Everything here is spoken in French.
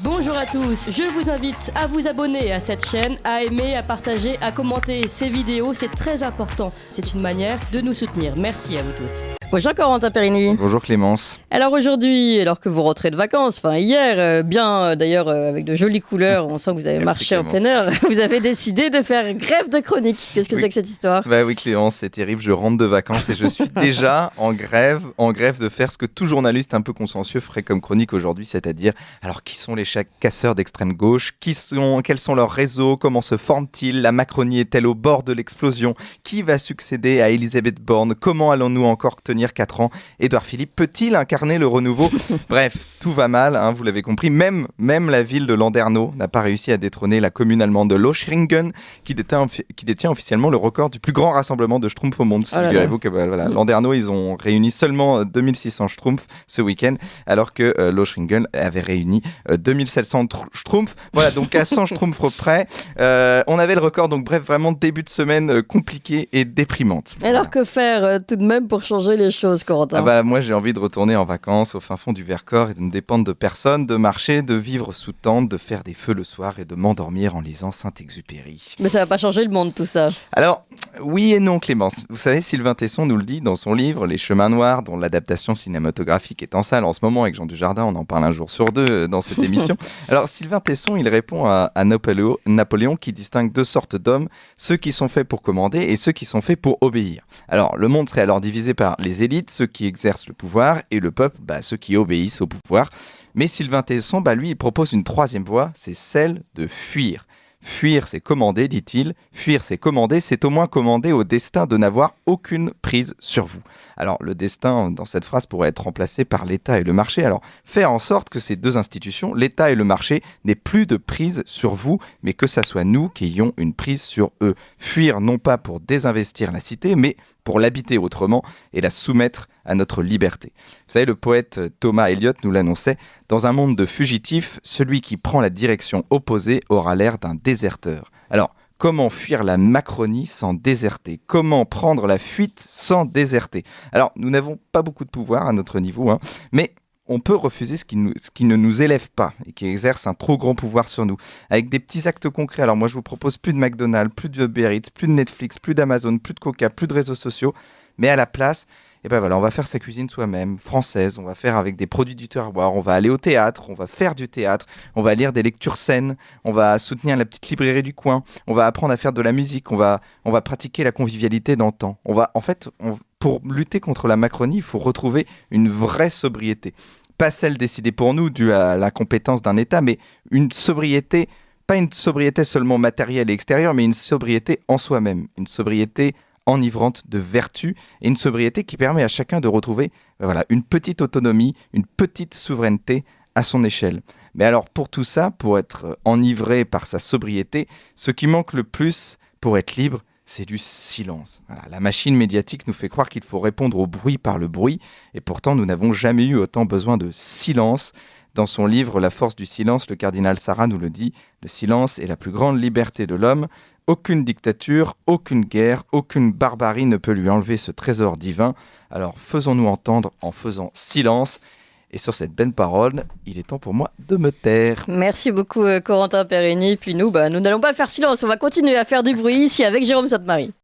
Bonjour à tous, je vous invite à vous abonner à cette chaîne, à aimer, à partager, à commenter ces vidéos, c'est très important. C'est une manière de nous soutenir. Merci à vous tous. Bonjour Corentin Perini. Bonjour Clémence. Alors aujourd'hui, alors que vous rentrez de vacances, enfin hier, d'ailleurs avec de jolies couleurs, on sent que vous avez marché en plein air, vous avez décidé de faire grève de chronique. Qu'est-ce que c'est que cette histoire ? Bah oui Clémence, c'est terrible, je rentre de vacances et je suis déjà en grève de faire ce que tout journaliste un peu consciencieux ferait comme chronique aujourd'hui, c'est-à-dire, alors qui sont les casseurs d'extrême gauche, quels sont leurs réseaux, comment se forment-ils, la Macronie est-elle au bord de l'explosion, qui va succéder à Elisabeth Borne, comment allons-nous encore tenir 4 ans, Édouard Philippe peut-il incarner le renouveau ? Bref, tout va mal, hein, vous l'avez compris, même la ville de Landerneau n'a pas réussi à détrôner la commune allemande de Lochringen qui détient officiellement le record du plus grand rassemblement de Schtroumpfs au monde. Figurez-vous que Landerneau, ils ont réuni seulement 2600 Schtroumpfs ce week-end, alors que Lochringen avait réuni 2700 Schtroumpfs. Voilà, donc à 100 Schtroumpfs près, on avait le record. Donc bref, vraiment début de semaine compliquée et déprimante. Alors que faire tout de même pour changer les choses, Corentin ? Moi, j'ai envie de retourner en vacances au fin fond du Vercors et de ne dépendre de personne, de marcher, de vivre sous tente, de faire des feux le soir et de m'endormir en lisant Saint-Exupéry. Mais ça va pas changer le monde tout ça. Alors, oui et non Clémence. Vous savez, Sylvain Tesson nous le dit dans son livre Les Chemins Noirs, dont l'adaptation cinématographique est en salle en ce moment avec Jean Dujardin, on en parle un jour sur deux dans cette émission. Alors Sylvain Tesson, il répond à Napoléon qui distingue deux sortes d'hommes, ceux qui sont faits pour commander et ceux qui sont faits pour obéir. Alors le monde serait alors divisé par les élites, ceux qui exercent le pouvoir, et le peuple, ceux qui obéissent au pouvoir. Mais Sylvain Tesson, lui, il propose une troisième voie, c'est celle de fuir. Fuir, c'est commander, dit-il. Fuir, c'est commander, c'est au moins commander au destin de n'avoir aucune prise sur vous. Alors, le destin, dans cette phrase, pourrait être remplacé par l'État et le marché. Alors, faire en sorte que ces deux institutions, l'État et le marché, n'aient plus de prise sur vous, mais que ça soit nous qui ayons une prise sur eux. Fuir, non pas pour désinvestir la cité, mais pour l'habiter autrement et la soumettre à notre liberté. Vous savez, le poète Thomas Eliot nous l'annonçait, dans un monde de fugitifs, celui qui prend la direction opposée aura l'air d'un déserteur. Alors, comment fuir la Macronie sans déserter ? Comment prendre la fuite sans déserter ? Alors, nous n'avons pas beaucoup de pouvoir à notre niveau, mais on peut refuser ce qui ne nous élève pas et qui exerce un trop grand pouvoir sur nous, avec des petits actes concrets. Alors moi, je vous propose plus de McDonald's, plus de Uber Eats, plus de Netflix, plus d'Amazon, plus de Coca, plus de réseaux sociaux, mais à la place, on va faire sa cuisine soi-même, française, on va faire avec des produits du terroir, on va aller au théâtre, on va faire du théâtre, on va lire des lectures saines, on va soutenir la petite librairie du coin, on va apprendre à faire de la musique, on va pratiquer la convivialité d'antan. Pour lutter contre la Macronie, il faut retrouver une vraie sobriété. Pas celle décidée pour nous, due à l'incompétence d'un État, mais une sobriété, pas une sobriété seulement matérielle et extérieure, mais une sobriété en soi-même, une sobriété enivrante de vertu et une sobriété qui permet à chacun de retrouver une petite autonomie, une petite souveraineté à son échelle. Mais alors pour tout ça, pour être enivré par sa sobriété, ce qui manque le plus pour être libre, c'est du silence. Voilà, la machine médiatique nous fait croire qu'il faut répondre au bruit par le bruit, et pourtant nous n'avons jamais eu autant besoin de silence. Dans son livre « La force du silence », le cardinal Sarah nous le dit, le silence est la plus grande liberté de l'homme. Aucune dictature, aucune guerre, aucune barbarie ne peut lui enlever ce trésor divin. Alors faisons-nous entendre en faisant silence. Et sur cette belle parole, il est temps pour moi de me taire. Merci beaucoup Corentin Perini. Puis nous n'allons pas faire silence, on va continuer à faire du bruit ici avec Jérôme Sainte-Marie.